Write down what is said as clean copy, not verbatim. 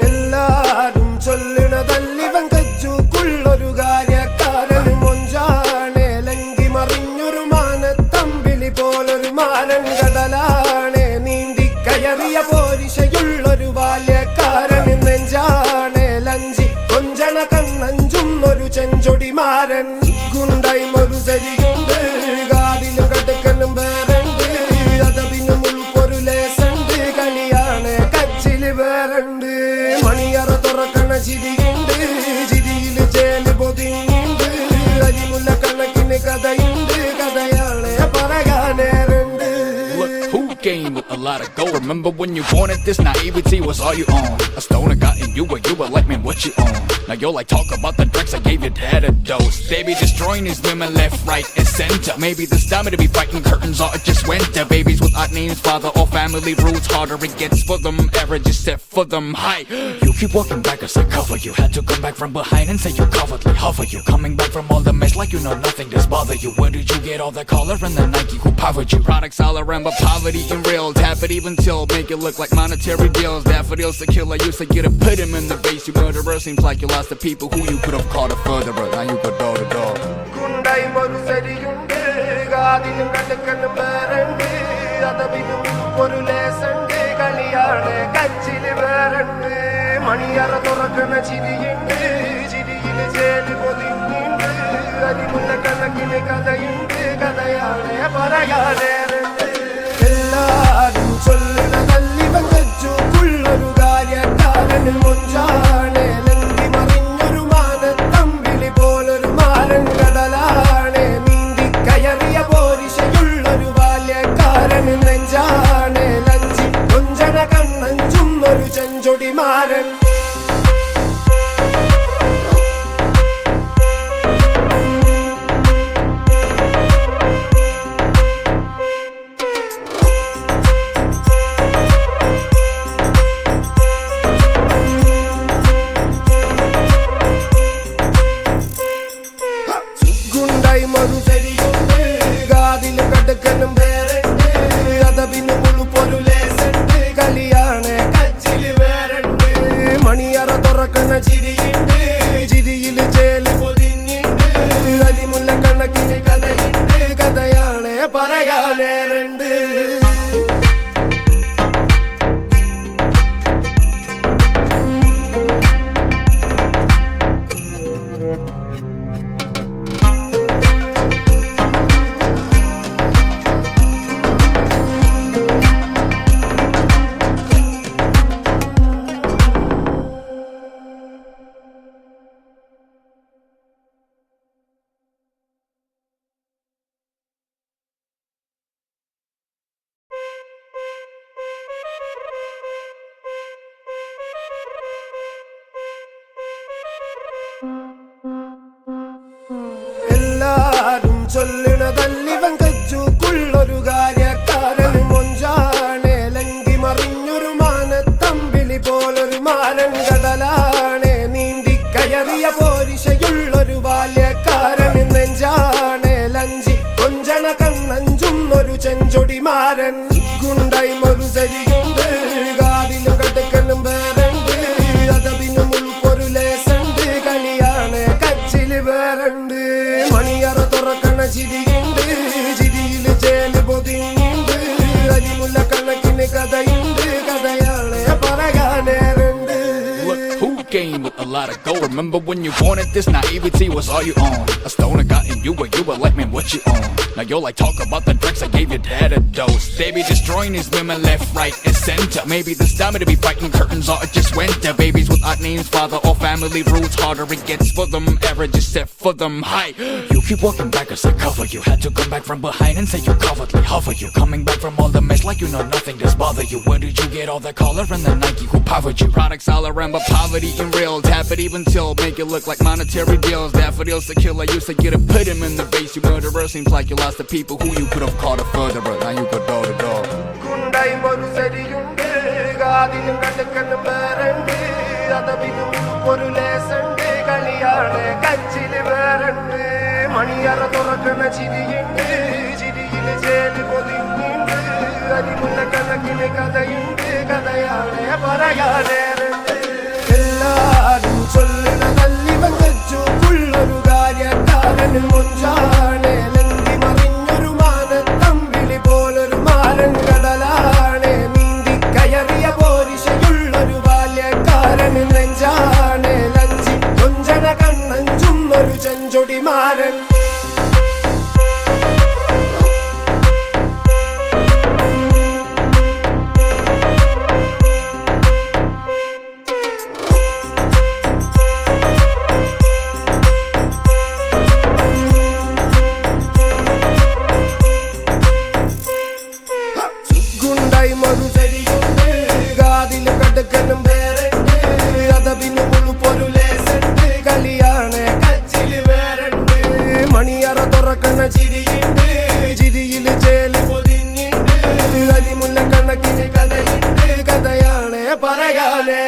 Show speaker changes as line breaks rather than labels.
എല്ലാരും ചൊല്ലണതല്ലിവൻ കജ്ജുക്കുള്ളൊരു കാര്യക്കാരൻ മൊഞ്ചാണ് ലങ്കി മറിഞ്ഞൊരു മാനത്തമ്പിളി പോലൊരു മാരൻ കടലാണ് നീന്തിക്കയറിയ പോരിശയുള്ളൊരു ബാല്യക്കാരൻ നെഞ്ചാണ് ലഞ്ചി കൊഞ്ചണ കണ്ണഞ്ചുന്നൊരു ചെഞ്ചൊടിമാരൻ ഗുണ്ടൈമൊരു ശരിയുണ്ട് കാതിലും കടുക്കലും വേറുണ്ട് അതവിനും ഉൾപ്പൊരു ലേസുണ്ട് കളിയാണ് കച്ചില് വേറുണ്ട് മണിയറ തുറക്കണ ചിരിയുണ്ട് ചിരിയില് ചേല് പൊതിഞ്ഞുണ്ട് അരിമുല്ല കണക്കിന് കഥയുണ്ട് കഥയാണ് പറയാനേറുണ്ട്.
Game with a lot of gold. Remember when you wanted this naivety was all you own. A stoner got in you, but you were like, man, what you own? Now you're like, talk about the drugs I gave you, had a dose. They be destroying these women left, right, and center. Maybe this time to be fighting curtains or it just winter. Babies with odd names, father or family roots. Harder it gets for them, average is set for them high. You keep walking back as I cover you. Had to come back from behind and say you cowardly hover you. Coming back from all the mess like you know nothing does bother you. Where did you get all that collar and the Nike who powered you? Products all around but poverty and real. Tap it even till make it look like monetary deals. Daffodils to kill, I used to get to put him in the base. You murderer, seems like you lost the people who you could have called a furtherer. Now you go door to door.
Gundai moru seriyunde gaadilum kadakkanum verunde adavinum oru lesunde kaliyane kachile verunde maniyara thorakana chiriyunde chiriyile jelu podinunde adimulla kanakine kadayunde kadayane parayanerunde. എല്ലാരും ചൊല്ലണതല്ലിവൻ കജ്ജുക്കുള്ളൊരു കാര്യക്കാരൻ മൊഞ്ചാണ് ലങ്കി മറിഞ്ഞൊരു മാനത്തമ്പിളി പോലൊരു മാരൻ കടലാണ് നീന്തിക്കയറിയ പോരിശയുള്ളൊരു ബാല്യക്കാരൻ നെഞ്ചാണ് ലഞ്ചി കൊഞ്ചണ കണ്ണഞ്ചുന്നൊരു ചെഞ്ചൊടിമാരൻ. ഗുണ്ടൈമൊരു ശരിയുണ്ട് കാതിലും കടുക്കലും വേറുണ്ട് അതവിനും ഉൾപ്പൊരു ലേസുണ്ട് കളിയാണ് കച്ചില് വേറുണ്ട് മണിയറ തുറക്കണ ചിരിയുണ്ട് ചിരിയില് ചേല് പൊതിഞ്ഞുണ്ട് അരിമുല്ല കണക്കിന് കഥയുണ്ട് കഥയാണ് പറയാനേറുണ്ട്. എല്ലാരും ചൊല്ലണതല്ലിവൻ കജ്ജുക്കുള്ളൊരു കാര്യക്കാരൻ മൊഞ്ചാണ് ലങ്കി മറിഞ്ഞൊരു മാനത്തമ്പിളി പോലൊരു മാരൻ കടലാണ് നീന്തിക്കയറിയ പോരിശയുള്ളൊരു ബാല്യക്കാരൻ നെഞ്ചാണ് ലഞ്ചി കൊഞ്ചണ കണ്ണഞ്ചുന്നൊരു ചെഞ്ചൊടിമാരൻ ഗുണ്ടൈമൊരു ശരിയുണ്ട് കാതിലും കടുക്കലും വേറുണ്ട് അതവിനും ഉൾപ്പൊരു ലേസുണ്ട് കളിയാണ് കച്ചില് വേറുണ്ട് മണിയറ തുറക്കണ ചിരിയുണ്ട് ചിരിയില് ചേല് പൊതിഞ്ഞുണ്ട് അരിമുല്ല കണക്കിന് കഥയുണ്ട് കഥയാണ് പറയാനേറുണ്ട്.
Game with a lot of gold. Remember when you wanted this naivety was all you own. A stoner got in you, but you were like, man, what you own? Now you're like, talk about the drugs I gave you, had a dose. They be destroying these women left, right, and center. Maybe this time to be fighting curtains or it just winter. Babies with odd names, father or family roots. Harder it gets for them, average is set for them high. You keep walking back as I cover you. Had to come back from behind and say you cowardly hover you. Coming back from all the mess like you know nothing does bother you. Where did you get all that collar and the Nike who powered you? Products all around but poverty and real. Tap it even till make it look like monetary deals. Daffodils to kill, I used to get to put him in the base. You murderer, seems like you lost the people who you could have called a furtherer. Now you go door to door.
ഗുണ്ടൈമൊരു ശരിയുണ്ട് കാതിലും കടുക്കലും വേറുണ്ട് അതവിനും ഉൾപ്പൊരു ലേസുണ്ട് കളിയാണ് കച്ചില് വേറുണ്ട് മണിയറ തുറക്കണ ചിരിയുണ്ട് ചിരിയില് ചേല് പൊതിഞ്ഞുണ്ട് അരിമുല്ല കണക്കിന് കഥയുണ്ട് കഥ പറയാനേറുണ്ട് എല്ലാരും ചൊല്ലുന്നതല്ലിവൻ കച്ചുള്ളൊരു കാര്യക്കാരന് മുഞ്ചാണ് ലങ്കി മറിഞ്ഞൊരു മാനത്തമ്പിളി പോലൊരു മാരൻ കടലാണ് നീന്തി കയറിയ പോരിശയുള്ളൊരു ബാല്യക്കാരന് നെഞ്ചാണ് ലഞ്ചി കൊഞ്ചന കണ്ണഞ്ചും ഒരു ചെഞ്ചൊടി മാരൻ ഗുണ്ടായി മറുചരിയുണ്ട് കാതില് കടുക്കനും വേറുണ്ട് അതപിന് മുഴുപ്പൊരു ലേസുണ്ട് കളിയാണ് കച്ചില് വേറുണ്ട് മണിയറ തുറക്കണ ചിരിയുണ്ട് ചിരിയില് ചേല് പൊതിഞ്ഞിണ്ട് അലിമുല്ല കണക്കിന് കഥയുണ്ട് കഥയാണ് പറയാനേ